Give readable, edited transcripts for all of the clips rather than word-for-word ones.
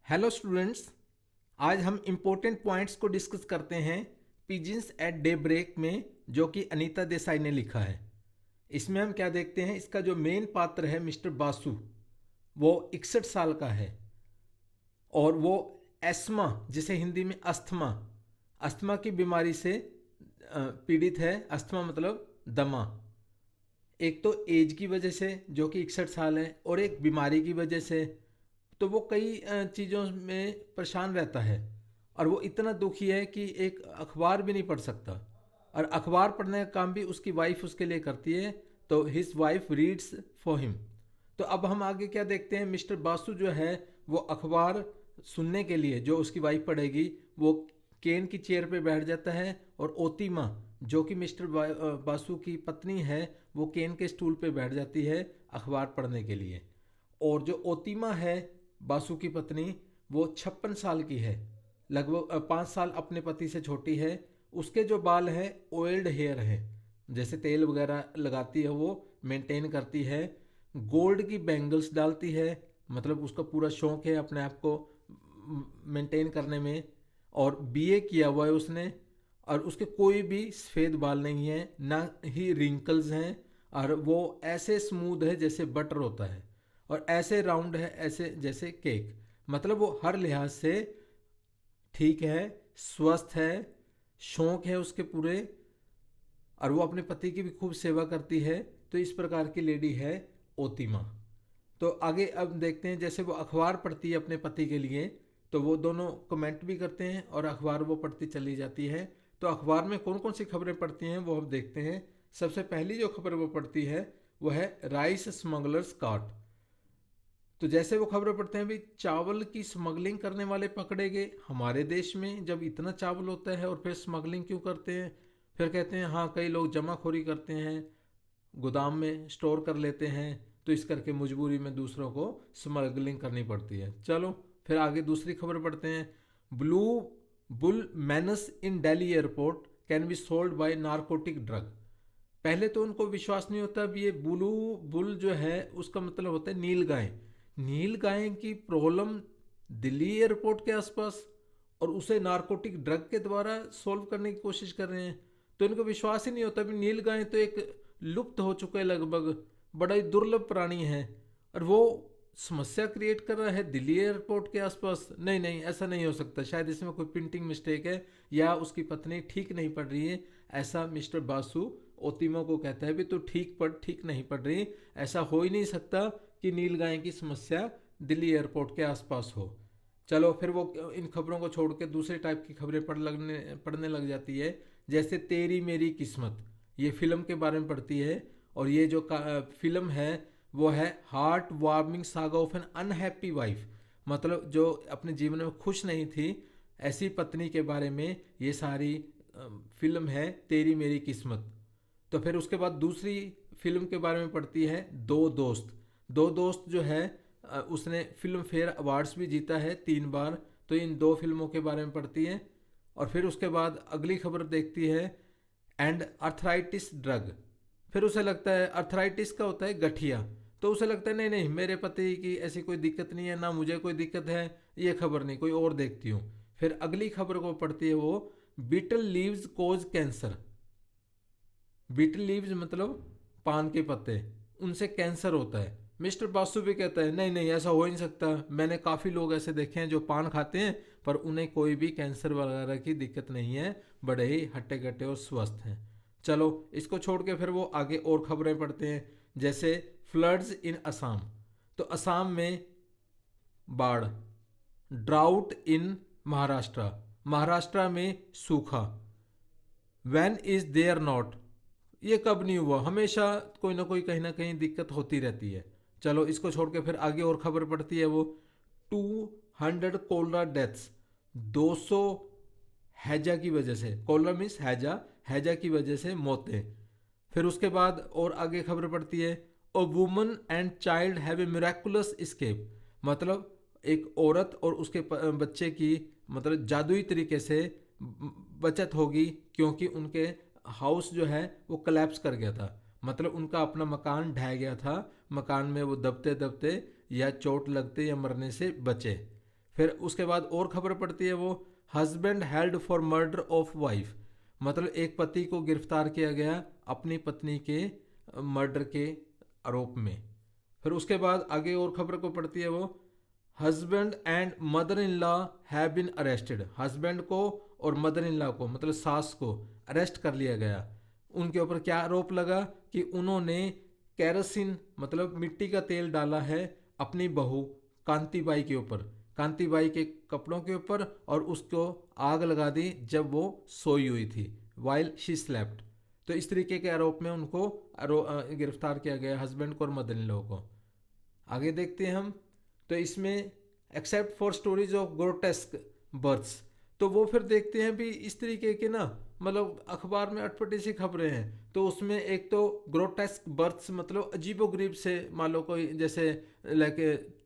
Hello students. आज हम important points को डिस्कस करते हैं पिजिन्स एट डे ब्रेक में, जो कि अनीता देसाई ने लिखा है। इसमें हम क्या देखते हैं, इसका जो मेन पात्र है मिस्टर बासु, वो 61 साल का है और वो एस्मा, जिसे हिंदी में अस्थमा अस्थमा की बीमारी से पीड़ित है। अस्थमा मतलब दमा। एक तो एज की वजह से जो कि 61 साल है, और एक बीमारी की वजह से। तो वो कई चीज़ों में परेशान रहता है और वो इतना दुखी है कि एक अखबार भी नहीं पढ़ सकता, और अखबार पढ़ने का काम भी उसकी वाइफ उसके लिए करती है। तो his wife reads for him. तो अब हम आगे क्या देखते हैं, मिस्टर बासु जो है वो अखबार सुनने के लिए, जो उसकी वाइफ पढ़ेगी, वो केन की चेयर पे बैठ जाता है, और ओतीमा जो कि मिस्टर बासु की पत्नी है, वो केन के स्टूल पे बैठ जाती है अखबार पढ़ने के लिए। और जो ओतीमा है, बासु की पत्नी, वो 56 साल की है, लगभग 5 साल अपने पति से छोटी है। उसके जो बाल हैं ऑयल्ड हेयर है, जैसे तेल वगैरह लगाती है, वो मेंटेन करती है। गोल्ड की बैंगल्स डालती है, मतलब उसका पूरा शौक है अपने आप को मेंटेन करने में। और बीए किया हुआ है उसने, और उसके कोई भी सफ़ेद बाल नहीं है, ना ही रिंकल्स हैं, और वो ऐसे स्मूथ है जैसे बटर होता है, और ऐसे राउंड है ऐसे जैसे केक। मतलब वो हर लिहाज से ठीक है, स्वस्थ है, शौक है उसके पूरे, और वो अपने पति की भी खूब सेवा करती है। तो इस प्रकार की लेडी है ओतिमा। तो आगे अब देखते हैं, जैसे वो अखबार पढ़ती है अपने पति के लिए, तो वो दोनों कमेंट भी करते हैं और अखबार वो पढ़ती चली जाती है। तो अखबार में कौन कौन सी खबरें पढ़ती हैं वो हम देखते हैं। सबसे पहली जो खबर वो पढ़ती है वो है राइस स्मगलर्स काट। तो जैसे वो खबरें पढ़ते हैं, भी चावल की स्मगलिंग करने वाले पकड़े गए हमारे देश में, जब इतना चावल होता है और फिर स्मगलिंग क्यों करते हैं। फिर कहते हैं हाँ, कई लोग जमाखोरी करते हैं, गोदाम में स्टोर कर लेते हैं, तो इस करके मजबूरी में दूसरों को स्मगलिंग करनी पड़ती है। चलो फिर आगे दूसरी खबर पढ़ते हैं। Blue bull minus in Delhi airport can be sold by narcotic drug. पहले तो उनको विश्वास नहीं होता। अब ये ब्लू बुल जो है उसका मतलब होता है नील गाय। नील गाय की प्रॉब्लम दिल्ली एयरपोर्ट के आसपास, और उसे नारकोटिक ड्रग के द्वारा सॉल्व करने की कोशिश कर रहे हैं। तो इनको विश्वास ही नहीं होता। भी नील गाय तो एक लुप्त हो चुका है लगभग, बड़ा ही दुर्लभ प्राणी है, और वो समस्या क्रिएट कर रहा है दिल्ली एयरपोर्ट के आसपास। नहीं नहीं, ऐसा नहीं हो सकता, शायद इसमें कोई प्रिंटिंग मिस्टेक है, या उसकी पत्नी ठीक नहीं पढ़ रही है। ऐसा मिस्टर बासु ओतिमो को कहता है भी तू ठीक पढ़, ठीक नहीं पढ़ रही। ऐसा हो ही नहीं सकता कि नीलगाय की समस्या दिल्ली एयरपोर्ट के आसपास हो। चलो फिर वो इन खबरों को छोड़ के दूसरे टाइप की खबरें पढ़ने लग जाती है। जैसे तेरी मेरी किस्मत, ये फिल्म के बारे में पढ़ती है, और ये जो फिल्म है वो है heart warming saga of an unhappy wife. मतलब जो अपने जीवन में खुश नहीं थी, ऐसी पत्नी के बारे में ये सारी फिल्म है तेरी मेरी किस्मत। तो फिर उसके बाद दूसरी फिल्म के बारे में पढ़ती है दो दोस्त। दो दोस्त जो है उसने फिल्म फेयर अवार्ड्स भी जीता है 3 बार। तो इन दो फिल्मों के बारे में पढ़ती है। और फिर उसके बाद अगली खबर देखती है एंड अर्थराइटिस ड्रग। फिर उसे लगता है अर्थराइटिस का होता है गठिया, तो उसे लगता है नहीं नहीं, मेरे पति की ऐसी कोई दिक्कत नहीं है, ना मुझे कोई दिक्कत है, ये खबर नहीं, कोई और देखती हूँ। फिर अगली खबर को पढ़ती है वो बीटल लीव्स कोज कैंसर। बीटल लीव्स मतलब पान के पत्ते, उनसे कैंसर होता है। मिस्टर बासु भी कहता है नहीं नहीं, ऐसा हो ही नहीं सकता, मैंने काफ़ी लोग ऐसे देखे हैं जो पान खाते हैं पर उन्हें कोई भी कैंसर वगैरह की दिक्कत नहीं है, बड़े ही हट्टे कट्टे और स्वस्थ हैं। चलो इसको छोड़ के फिर वो आगे और खबरें पढ़ते हैं। जैसे फ्लड्स इन असम, तो असम में बाढ़। ड्राउट इन महाराष्ट्र, महाराष्ट्र में सूखा। वैन इज देयर नॉट, ये कब नहीं हुआ, हमेशा कोई ना कोई कहीं ना कहीं दिक्कत होती रहती है। चलो इसको छोड़ के फिर आगे और खबर पड़ती है वो 200 कोलरा डेथ्स, 200 हैजा की वजह से, कोलरा मीन्स हैजा, हैजा की वजह से मौतें। फिर उसके बाद और आगे खबर पड़ती है a woman and child have a miraculous escape। मतलब एक औरत और उसके बच्चे की मतलब जादुई तरीके से बचत होगी, क्योंकि उनके हाउस जो है वो कलेप्स कर गया था। मतलब उनका अपना मकान ढह गया था, मकान में वो दबते दबते या चोट लगते या मरने से बचे। फिर उसके बाद और खबर पड़ती है वो husband held for murder of wife, मतलब एक पति को गिरफ्तार किया गया अपनी पत्नी के मर्डर के आरोप में। फिर उसके बाद आगे और खबर को पड़ती है वो husband and mother in law have been arrested, husband को और मदर इन लॉ को मतलब सास को अरेस्ट कर लिया गया। उनके ऊपर क्या आरोप लगा कि उन्होंने कैरोसिन मतलब मिट्टी का तेल डाला है अपनी बहू कांतिबाई के ऊपर, कांतिबाई के कपड़ों के ऊपर, और उसको आग लगा दी जब वो सोई हुई थी, वाइल शी स्लेप्ट। तो इस तरीके के आरोप में उनको गिरफ्तार किया गया हस्बैंड को और मदर इन लॉ को। आगे देखते हैं हम, तो इसमें except for stories of grotesque births, तो वो फिर देखते हैं भी इस तरीके के ना मतलब अखबार में अटपटी सी खबरें हैं। तो उसमें एक तो ग्रोटेस्क बर्थ्स मतलब अजीबोगरीब से, मान लो कोई जैसे लाइक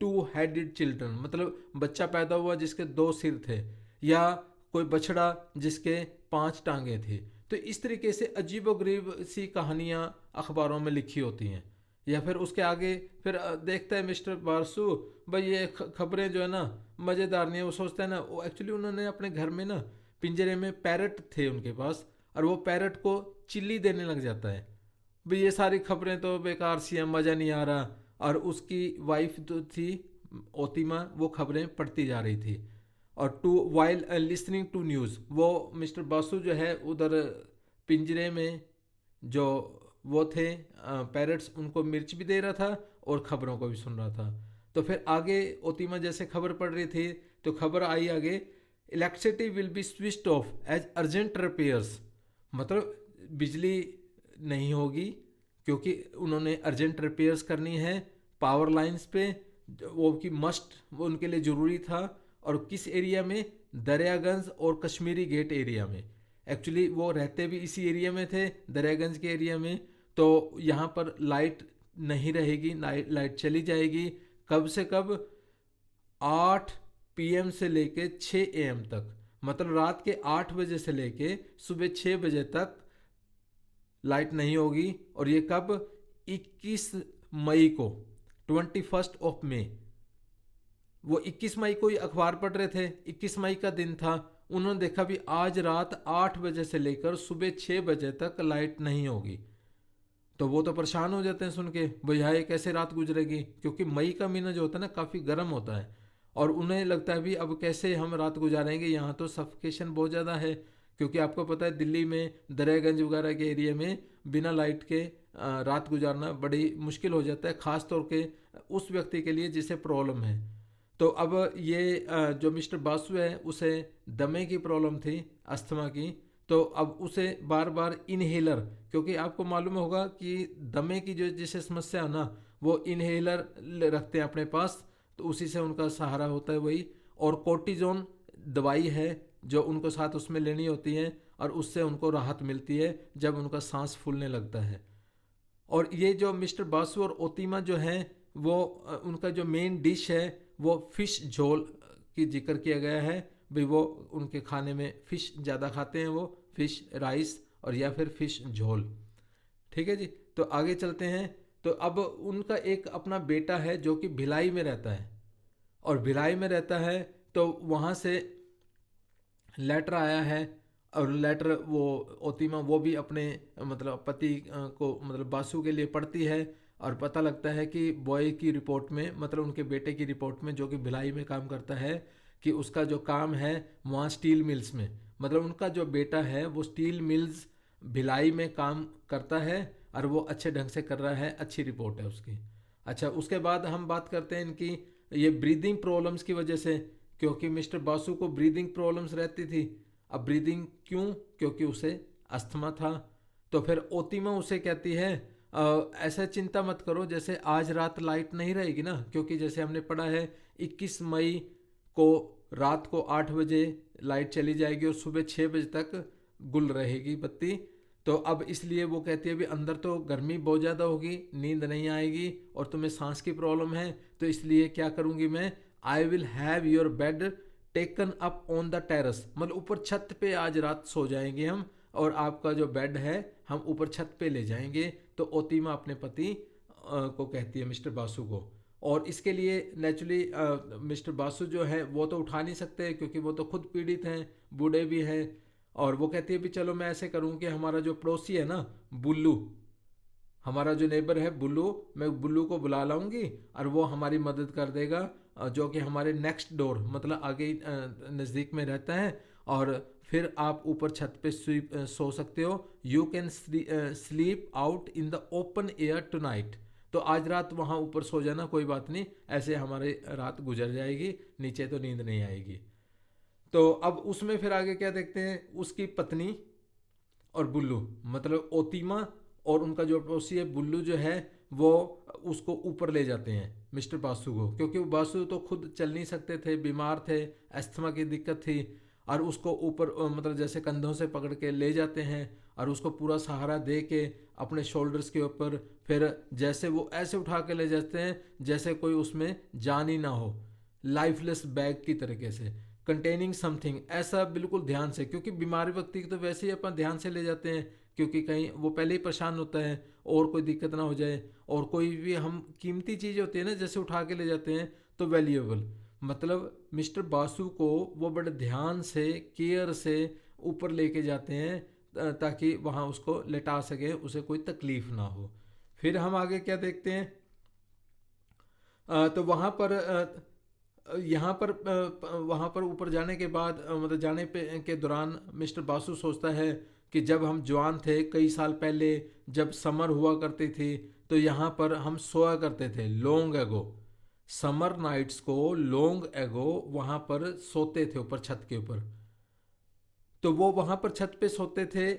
2 हेडेड चिल्ड्रन मतलब बच्चा पैदा हुआ जिसके 2 सिर थे, या कोई बछड़ा जिसके 5 टांगे थे। तो इस तरीके से अजीबोगरीब सी कहानियाँ अखबारों में लिखी होती हैं। या फिर उसके आगे फिर देखता है मिस्टर बारसू भाई ये खबरें जो है ना मज़ेदार नहीं है। वो सोचता है ना, वो एक्चुअली उन्होंने अपने घर में ना पिंजरे में पैरट थे उनके पास, और वो पैरट को चिल्ली देने लग जाता है। भाई ये सारी खबरें तो बेकार सी हैं, मज़ा नहीं आ रहा। और उसकी वाइफ जो थी ओतिमा, वो खबरें पढ़ती जा रही थी, और to while listening to news, वो मिस्टर बासु जो है उधर पिंजरे में जो वो थे पैरट्स, उनको मिर्च भी दे रहा था और ख़बरों को भी सुन रहा था। तो फिर आगे ओतिमा जैसे खबर पढ़ रही थी तो खबर आई आगे, electricity will be switched off as urgent repairs, मतलब बिजली नहीं होगी क्योंकि उन्होंने अर्जेंट रिपेयर्स करनी है पावर लाइंस पे, वो की मस्ट वो उनके लिए ज़रूरी था। और किस एरिया में, दरियागंज और कश्मीरी गेट एरिया में। एक्चुअली वो रहते भी इसी एरिया में थे, दरियागंज के एरिया में। तो यहाँ पर लाइट नहीं रहेगी, लाइट चली जाएगी। कब से कब, 8 PM से लेके 6 AM तक, मतलब रात के 8 बजे से लेके सुबह 6 बजे तक लाइट नहीं होगी। और ये कब, 21 मई को, 21 ऑफ मई। वो 21 मई को ही अखबार पढ़ रहे थे, 21 मई का दिन था। उन्होंने देखा भी आज रात 8 बजे से लेकर सुबह 6 बजे तक लाइट नहीं होगी। तो वो तो परेशान हो जाते हैं सुन के, भैया ये कैसे रात गुजरेगी, क्योंकि मई का महीना जो होता है ना काफ़ी गर्म होता है, और उन्हें लगता है भी अब कैसे हम रात गुजारेंगे, यहाँ तो सफिकेशन बहुत ज़्यादा है। क्योंकि आपको पता है दिल्ली में दरियागंज वगैरह के एरिया में बिना लाइट के रात गुजारना बड़ी मुश्किल हो जाता है, ख़ास तौर के उस व्यक्ति के लिए जिसे प्रॉब्लम है। तो अब ये जो मिस्टर बासु है उसे दमे की प्रॉब्लम थी, अस्थमा की। तो अब उसे बार बार इनहेलर, क्योंकि आपको मालूम होगा कि दमे की जो जिसे समस्या है ना, वो इनहेलर रखते हैं अपने पास, तो उसी से उनका सहारा होता है वही। और कोर्टिजोन दवाई है जो उनको साथ उसमें लेनी होती है, और उससे उनको राहत मिलती है जब उनका सांस फूलने लगता है। और ये जो मिस्टर बासु और ओतिमा जो हैं वो उनका जो मेन डिश है वो फ़िश झोल की जिक्र किया गया है। भाई वो उनके खाने में फ़िश ज़्यादा खाते हैं, वो फ़िश राइस और या फिर फ़िश झोल। ठीक है जी, तो आगे चलते हैं। तो अब उनका एक अपना बेटा है जो कि भिलाई में रहता है, और भिलाई में रहता है तो वहाँ से लेटर आया है। और लेटर वो ओतिमा वो भी अपने मतलब पति को मतलब बासु के लिए पढ़ती है, और पता लगता है कि बॉय की रिपोर्ट में, मतलब उनके बेटे की रिपोर्ट में जो कि भिलाई में काम करता है, कि उसका जो काम है वहाँ स्टील मिल्स में, मतलब उनका जो बेटा है वो स्टील मिल्स भिलाई में काम करता है, और वो अच्छे ढंग से कर रहा है, अच्छी रिपोर्ट है उसकी। अच्छा, उसके बाद हम बात करते हैं इनकी ये ब्रीदिंग प्रॉब्लम्स की वजह से, क्योंकि मिस्टर बासु को ब्रीदिंग प्रॉब्लम्स रहती थी। अब ब्रीदिंग क्यों, क्योंकि उसे अस्थमा था। तो फिर ओतिमा उसे कहती है ऐसा चिंता मत करो, जैसे आज रात लाइट नहीं रहेगी ना, क्योंकि जैसे हमने पढ़ा है 21 मई को रात को 8 बजे लाइट चली जाएगी और सुबह 6 बजे तक गुल रहेगी बत्ती। तो अब इसलिए वो कहती है भी अंदर तो गर्मी बहुत ज़्यादा होगी, नींद नहीं आएगी, और तुम्हें सांस की प्रॉब्लम है, तो इसलिए क्या करूँगी मैं, I will have your bed taken up on the terrace, मतलब ऊपर छत पे आज रात सो जाएंगे हम, और आपका जो बेड है हम ऊपर छत पे ले जाएंगे। तो ओतिमा अपने पति को कहती है, मिस्टर बासु को, और इसके लिए नेचुरली मिस्टर बासु जो है वो तो उठा नहीं सकते, क्योंकि वो तो खुद पीड़ित हैं, बूढ़े भी हैं। और वो कहती है भी चलो मैं ऐसे करूँ कि हमारा जो पड़ोसी है ना, बुल्लू, हमारा जो नेबर है बुल्लू, मैं बुल्लू को बुला लाऊंगी और वो हमारी मदद कर देगा, जो कि हमारे नेक्स्ट डोर मतलब आगे नज़दीक में रहता है। और फिर आप ऊपर छत पे सो सकते हो। You can sleep out in the open air tonight. तो आज रात वहाँ ऊपर सो जाना, कोई बात नहीं, ऐसे हमारी रात गुजर जाएगी, नीचे तो नींद नहीं आएगी। तो अब उसमें फिर आगे क्या देखते हैं, उसकी पत्नी और बुल्लू मतलब ओतीमा और उनका जो पड़ोसी है बुल्लू जो है, वो उसको ऊपर ले जाते हैं मिस्टर बासु को, क्योंकि वो बासु तो खुद चल नहीं सकते थे, बीमार थे, अस्थमा की दिक्कत थी। और उसको ऊपर मतलब जैसे कंधों से पकड़ के ले जाते हैं और उसको पूरा सहारा दे के अपने शोल्डर्स के ऊपर, फिर जैसे वो ऐसे उठा के ले जाते हैं जैसे कोई उसमें जान ही ना हो, लाइफलेस बैग की तरीके से, कंटेनिंग समथिंग, ऐसा बिल्कुल ध्यान से, क्योंकि बीमारी व्यक्ति को तो वैसे ही अपन ध्यान से ले जाते हैं, क्योंकि कहीं वो पहले ही परेशान होता है और कोई दिक्कत ना हो जाए। और कोई भी हम कीमती चीज़ होती है ना, जैसे उठा के ले जाते हैं तो वैल्यूएबल, मतलब मिस्टर बासु को वो बड़े ध्यान से केयर से ऊपर लेके जाते हैं, ताकि वहाँ उसको लेटा सके, उसे कोई तकलीफ ना हो। फिर हम आगे क्या देखते हैं, तो वहाँ पर यहाँ पर वहाँ पर ऊपर जाने के बाद मतलब जाने पे के दौरान मिस्टर बासु सोचता है कि जब हम जवान थे कई साल पहले, जब समर हुआ करती थी, तो यहाँ पर हम सोया करते थे लॉन्ग एगो, समर नाइट्स को लॉन्ग एगो वहाँ पर सोते थे ऊपर छत के ऊपर। तो वो वहाँ पर छत पे सोते थे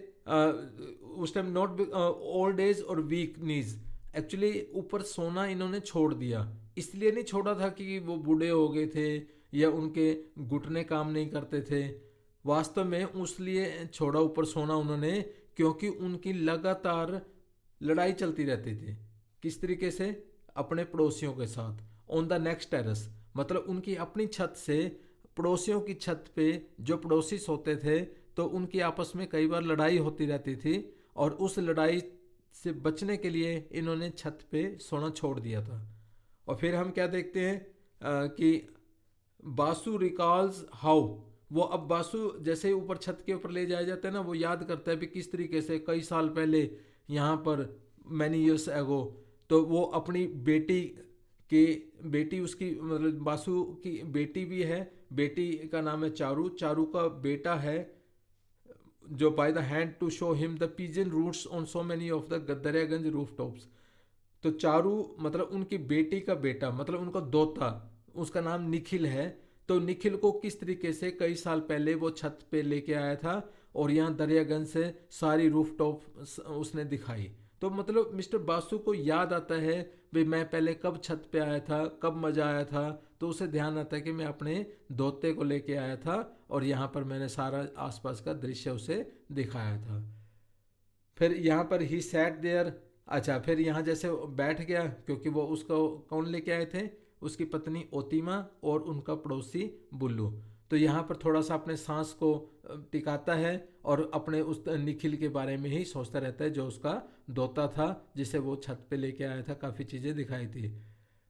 उस टाइम, नॉट ओल्ड एज और वीक नीज, एक्चुअली ऊपर सोना इन्होंने छोड़ दिया। इसलिए नहीं छोड़ा था कि वो बूढ़े हो गए थे या उनके घुटने काम नहीं करते थे, वास्तव में उसलिए छोड़ा ऊपर सोना उन्होंने, क्योंकि उनकी लगातार लड़ाई चलती रहती थी। किस तरीके से, अपने पड़ोसियों के साथ, ऑन द नेक्स्ट टेरेस, मतलब उनकी अपनी छत से पड़ोसियों की छत पे जो पड़ोसी सोते थे, तो उनकी आपस में कई बार लड़ाई होती रहती थी, और उस लड़ाई से बचने के लिए इन्होंने छत पे सोना छोड़ दिया था। और फिर हम क्या देखते हैं कि बासु रिकॉल्स हाउ, वो अब बासु जैसे ही ऊपर छत के ऊपर ले जाया जाता है ना, वो याद करता है भी किस तरीके से कई साल पहले यहाँ पर, मैनी ईयर्स एगो, तो वो अपनी बेटी की, बेटी उसकी मतलब बासु की बेटी भी है, बेटी का नाम है चारू, चारू का बेटा है जो by the hand to show him the pigeon routes on so many of the Daryaganj roof tops. तो चारू मतलब उनकी बेटी का बेटा, मतलब उनका दोता, उसका नाम निखिल है। तो निखिल को किस तरीके से कई साल पहले वो छत पे लेके आया था और यहाँ दरियागंज से सारी रूफ टॉप उसने दिखाई। तो मतलब मिस्टर बासु को याद आता है भाई मैं पहले कब छत पे आया था, कब मज़ा आया था, तो उसे ध्यान आता है कि मैं अपने दोते को लेके आया था और यहाँ पर मैंने सारा आसपास का दृश्य उसे दिखाया था। फिर यहाँ पर ही सैट देयर, अच्छा फिर यहाँ जैसे बैठ गया, क्योंकि वो उसको कौन लेके आए थे, उसकी पत्नी ओतीमा और उनका पड़ोसी बुल्लू। तो यहाँ पर थोड़ा सा अपने सांस को टिकाता है और अपने उस निखिल के बारे में ही सोचता रहता है, जो उसका दोता था जिसे वो छत पे लेके आया था, काफ़ी चीज़ें दिखाई थी।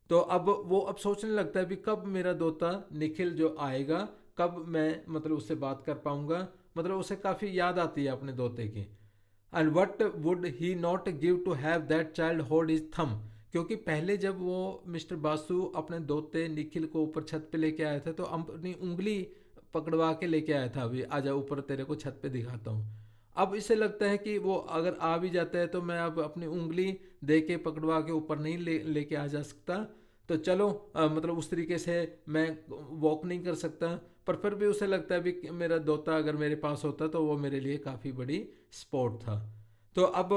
तो अब वो अब सोचने लगता है भी कब मेरा दोता निखिल जो आएगा, कब मैं मतलब उससे बात कर पाऊंगा, मतलब उसे काफ़ी याद आती है अपने दोते की। And what would he not give to have that child hold his thumb, क्योंकि पहले जब वो मिस्टर बासु अपने दोते निखिल को ऊपर छत पे लेके आया था, तो अपनी उंगली पकड़वा के लेके आया था, अभी आजा ऊपर तेरे को छत पे दिखाता हूँ। अब इसे लगता है कि वो अगर आ भी जाता है तो मैं अब अपनी उंगली दे के पकड़वा के ऊपर नहीं लेके आ जा सकता, तो चलो मतलब उस तरीके से मैं वॉक नहीं कर सकता। पर फिर भी उसे लगता है भी मेरा दोता अगर मेरे पास होता तो वो मेरे लिए काफ़ी बड़ी स्पोर्ट था। तो अब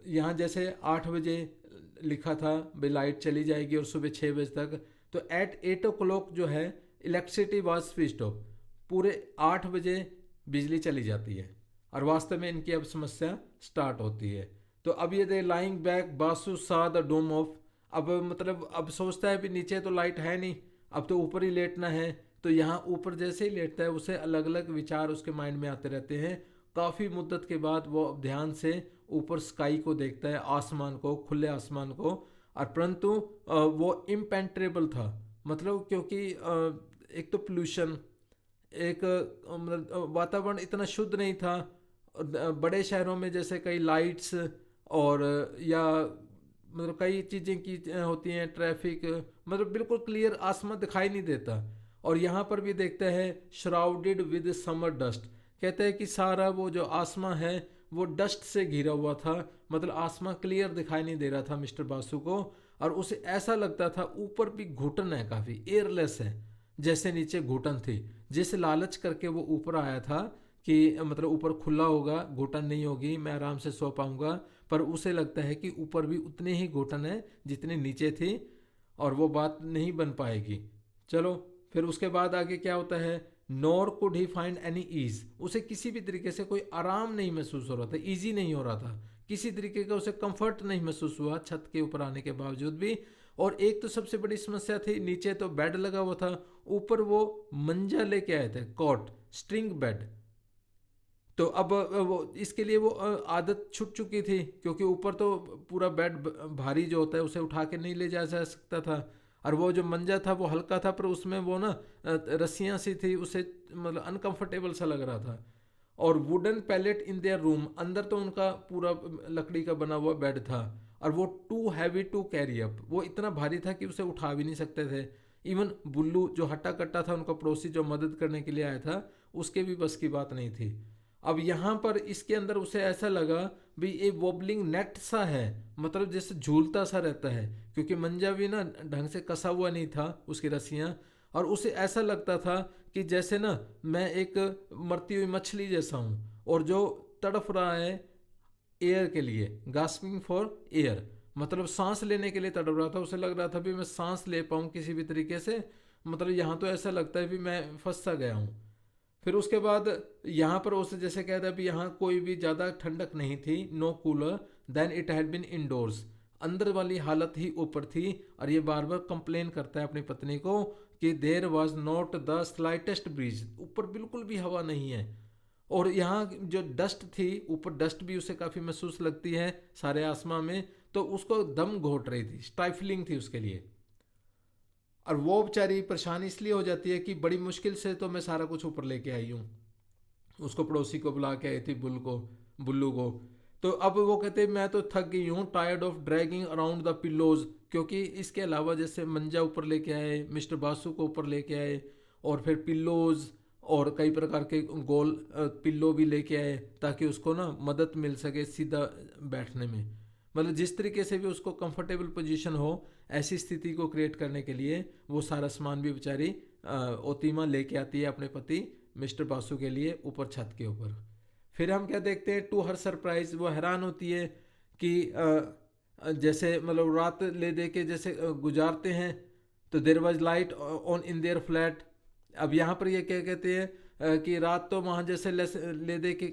यहाँ जैसे 8 बजे लिखा था भाई लाइट चली जाएगी और सुबह 6 बजे तक, तो एट 8 o'clock जो है इलेक्ट्रिसिटी वाज स्विच्ड ऑफ, पूरे 8 बजे बिजली चली जाती है और वास्तव में इनकी अब समस्या स्टार्ट होती है। तो अब ये दे लाइंग बैक बासु सा द डोम ऑफ, अब मतलब अब सोचता है भी नीचे तो लाइट है नहीं, अब तो ऊपर ही लेटना है। तो यहाँ ऊपर जैसे ही लेटता है उसे अलग अलग विचार उसके माइंड में आते रहते हैं। काफ़ी मुद्दत के बाद वो ध्यान से ऊपर स्काई को देखता है, आसमान को, खुले आसमान को, और परंतु वो इम्पेंट्रेबल था, मतलब क्योंकि एक तो पोल्यूशन, एक मतलब वातावरण इतना शुद्ध नहीं था। बड़े शहरों में जैसे कई लाइट्स और या मतलब कई चीज़ें की होती हैं, ट्रैफिक, मतलब बिल्कुल क्लियर आसमान दिखाई नहीं देता। और यहाँ पर भी देखते हैं श्राउडेड विद समर डस्ट, कहते हैं कि सारा वो जो आसमां है वो डस्ट से घिरा हुआ था, मतलब आसमां क्लियर दिखाई नहीं दे रहा था मिस्टर बासु को। और उसे ऐसा लगता था ऊपर भी घुटन है, काफ़ी एयरलेस है, जैसे नीचे घुटन थी, जिस लालच करके वो ऊपर आया था कि मतलब ऊपर खुला होगा, घुटन नहीं होगी, मैं आराम से सो पाऊंगा। पर उसे लगता है कि ऊपर भी उतनी ही घुटन है जितनी नीचे थी, और वो बात नहीं बन पाएगी। चलो फिर उसके बाद आगे क्या होता है, nor could he find any ease, उसे किसी भी तरीके से कोई आराम नहीं महसूस हो रहा था, ईजी नहीं हो रहा था, किसी तरीके का उसे कंफर्ट नहीं महसूस हुआ छत के ऊपर आने के बावजूद भी। और एक तो सबसे बड़ी समस्या थी, नीचे तो बेड लगा हुआ था, ऊपर वो मंजा लेके आए थे, कॉट, स्ट्रिंग बेड। तो अब वो इसके लिए वो आदत छूट चुकी थी, क्योंकि ऊपर तो पूरा बेड भारी जो होता है उसे उठा के नहीं ले जा सकता था। और वो जो मंजा था वो हल्का था, पर उसमें वो ना रस्सियाँ सी थी, उसे मतलब अनकंफर्टेबल सा लग रहा था। और wooden pallet in their room, अंदर तो उनका पूरा लकड़ी का बना हुआ बेड था, और वो too heavy to carry up, वो इतना भारी था कि उसे उठा भी नहीं सकते थे। इवन बुल्लू जो हट्टा कट्टा था, उनका पड़ोसी जो मदद करने के लिए आया था, उसके भी बस की बात नहीं थी। अब यहाँ पर इसके अंदर उसे ऐसा लगा भी ये वॉबलिंग नेट सा है, मतलब जैसे झूलता सा रहता है, क्योंकि मंजा भी ना ढंग से कसा हुआ नहीं था उसकी रस्सियाँ। और उसे ऐसा लगता था कि जैसे ना मैं एक मरती हुई मछली जैसा हूँ, और जो तड़फ रहा है एयर के लिए, गास्पिंग फॉर एयर, मतलब सांस लेने के लिए तड़प रहा था। उसे लग रहा था भी मैं सांस ले पाऊँ किसी भी तरीके से, मतलब यहाँ तो ऐसा लगता है भी मैं फंस सा गया हूँ। फिर उसके बाद यहाँ पर उसे जैसे कहता है भी यहाँ कोई भी ज़्यादा ठंडक नहीं थी, no cooler than it had been indoors, अंदर वाली हालत ही ऊपर थी। और ये बार बार कंप्लेन करता है अपनी पत्नी को कि there was not the slightest breeze, ऊपर बिल्कुल भी हवा नहीं है। और यहाँ जो डस्ट थी, ऊपर डस्ट भी उसे काफ़ी महसूस लगती है सारे आसमां में, तो उसको दम घोट रही थी, स्टाइफलिंग थी उसके लिए। और वो बेचारी परेशान इसलिए हो जाती है कि बड़ी मुश्किल से तो मैं सारा कुछ ऊपर लेके आई हूँ, उसको पड़ोसी को बुला के आई थी, बुल्लू को। तो अब वो कहते मैं तो थक गई हूँ, tired of dragging around the pillows, क्योंकि इसके अलावा जैसे मंजा ऊपर लेके आए, मिस्टर बासु को ऊपर लेके आए, और फिर पिल्लोज और कई प्रकार के गोल पिल्लो भी लेके आए, ताकि उसको ना मदद मिल सके सीधा बैठने में, मतलब जिस तरीके से भी उसको कंफर्टेबल पोजीशन हो, ऐसी स्थिति को क्रिएट करने के लिए वो सारा सामान भी बेचारी ओतीमा लेके आती है अपने पति मिस्टर बासु के लिए ऊपर छत के ऊपर। फिर हम क्या देखते हैं, टू हर सरप्राइज, वो हैरान होती है कि जैसे मतलब रात ले दे के जैसे गुजारते हैं, तो there was light on in their flat. अब यहाँ पर ये क्या कहते हैं कि रात तो वहाँ जैसे ले दे के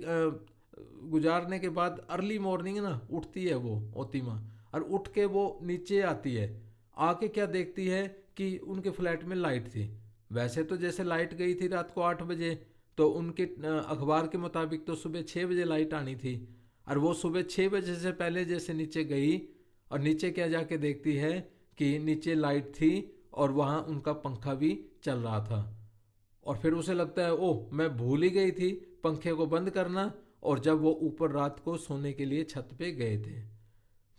गुजारने के बाद अर्ली मॉर्निंग ना उठती है वो ओतीमा, और उठ के वो नीचे आती है, आके क्या देखती है कि उनके फ्लैट में लाइट थी। वैसे तो जैसे लाइट गई थी रात को 8 बजे, तो उनके अखबार के मुताबिक तो सुबह 6 बजे लाइट आनी थी। और वो सुबह 6 बजे से पहले जैसे नीचे गई, और नीचे क्या जाके देखती है कि नीचे लाइट थी, और वहाँ उनका पंखा भी चल रहा था। और फिर उसे लगता है ओह मैं भूल ही गई थी पंखे को बंद करना, और जब वो ऊपर रात को सोने के लिए छत पे गए थे।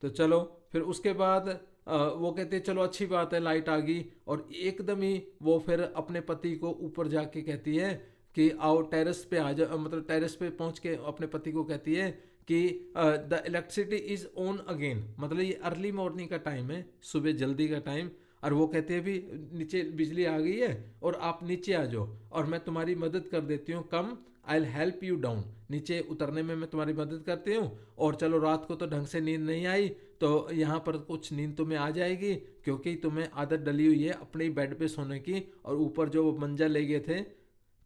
तो चलो फिर उसके बाद वो कहते हैं चलो अच्छी बात है लाइट आ गई, और एकदम ही वो फिर अपने पति को ऊपर जाके कहती है कि आओ टेरेस पे आ जाओ, मतलब टेरेस पे पहुंच के अपने पति को कहती है कि the electricity is on again, मतलब ये अर्ली मॉर्निंग का टाइम है, सुबह जल्दी का टाइम। और वो कहते हैं भी नीचे बिजली आ गई है और आप नीचे आ जाओ और मैं तुम्हारी मदद कर देती हूँ, come I will help you down, नीचे उतरने में मैं तुम्हारी मदद करती हूँ। और चलो रात को तो ढंग से नींद नहीं आई, तो यहाँ पर कुछ नींद तुम्हें आ जाएगी, क्योंकि तुम्हें आदत डली हुई है अपने ही बेड पे सोने की, और ऊपर जो वो मंजा ले गए थे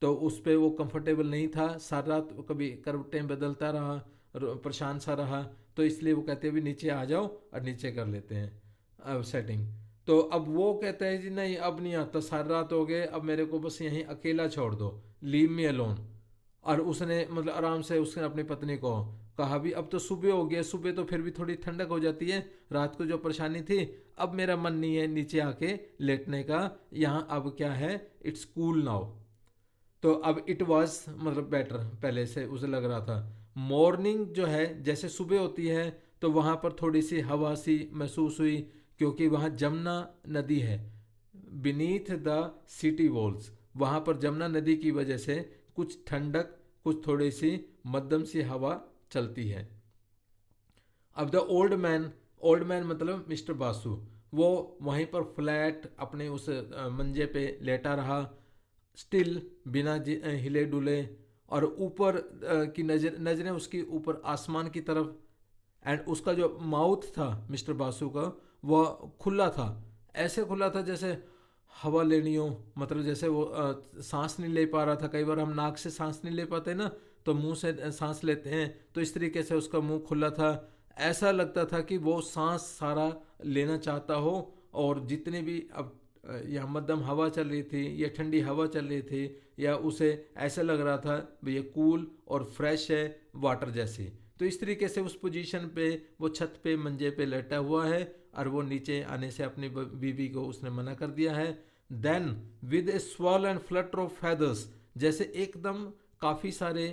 तो उस पर वो कंफर्टेबल नहीं था, सारी रात कभी करवटें बदलता रहा, परेशान सा रहा। तो इसलिए वो कहते हैं भी नीचे आ जाओ और नीचे कर लेते हैं सेटिंग। तो अब वो कहता है जी नहीं अब नहीं आता, सारी रात हो गए, अब मेरे को बस यहीं अकेला छोड़ दो, लीव मी अलोन। और उसने मतलब आराम से उसने अपनी पत्नी को कहा भी अब तो सुबह हो गया, सुबह तो फिर भी थोड़ी ठंडक हो जाती है, रात को जो परेशानी थी अब मेरा मन नहीं है नीचे आके लेटने का, यहाँ अब क्या है, इट्स कूल नाउ। तो अब इट वाज मतलब बेटर, पहले से उसे लग रहा था। मॉर्निंग जो है जैसे सुबह होती है तो वहाँ पर थोड़ी सी हवा सी महसूस हुई, क्योंकि वहाँ जमुना नदी है बीनीथ द सिटी वॉल्स। वहाँ पर जमुना नदी की वजह से कुछ ठंडक, कुछ थोड़ी सी मध्यम सी हवा चलती है। अब द ओल्ड मैन मतलब मिस्टर बासु, वो वहीं पर फ्लैट अपने उस मंजे पे लेटा रहा, स्टिल, बिना हिले डुले, और ऊपर की नज़रें उसकी ऊपर आसमान की तरफ। एंड उसका जो माउथ था मिस्टर बासु का, वह खुला था, ऐसे खुला था जैसे हवा लेनी हो, मतलब जैसे वो सांस नहीं ले पा रहा था। कई बार हम नाक से सांस नहीं ले पाते ना, तो मुंह से सांस लेते हैं, तो इस तरीके से उसका मुंह खुला था। ऐसा लगता था कि वो सांस सारा लेना चाहता हो, और जितने भी अब या मध्यम हवा चल रही थी या ठंडी हवा चल रही थी, या उसे ऐसा लग रहा था भाई ये कूल और फ्रेश है वाटर जैसी। तो इस तरीके से उस पोजीशन पे वो छत पे मंजे पे लेटा हुआ है, और वो नीचे आने से अपनी बीवी को उसने मना कर दिया है। Then with a swirl and flutter of feathers, जैसे एकदम काफ़ी सारे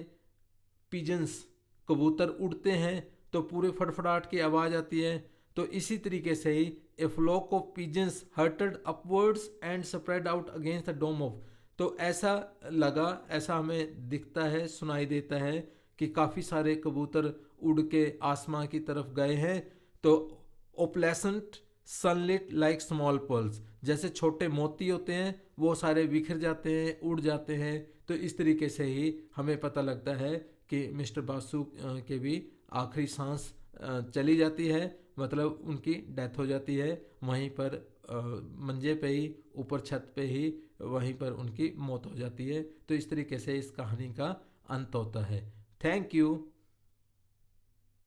पिजन्स, कबूतर उड़ते हैं तो पूरे फड़फड़ाहट की आवाज़ आती है, तो इसी तरीके से ही a flock of pigeons hurtled upwards and spread out against the dome of. तो ऐसा लगा, ऐसा हमें दिखता है, सुनाई देता है कि काफ़ी सारे कबूतर उड़ के आसमां की तरफ गए हैं। तो ओप्लेसेंट सनलिट लाइक स्मॉल पर्ल्स, जैसे छोटे मोती होते हैं वो सारे बिखर जाते हैं, उड़ जाते हैं। तो इस तरीके से ही हमें पता लगता है कि मिस्टर बासु के भी आखिरी सांस चली जाती है, मतलब उनकी डेथ हो जाती है वहीं पर मंजे पे ही, ऊपर छत पे ही, वहीं पर उनकी मौत हो जाती है। तो इस तरीके से इस कहानी का अंत होता है। Thank you.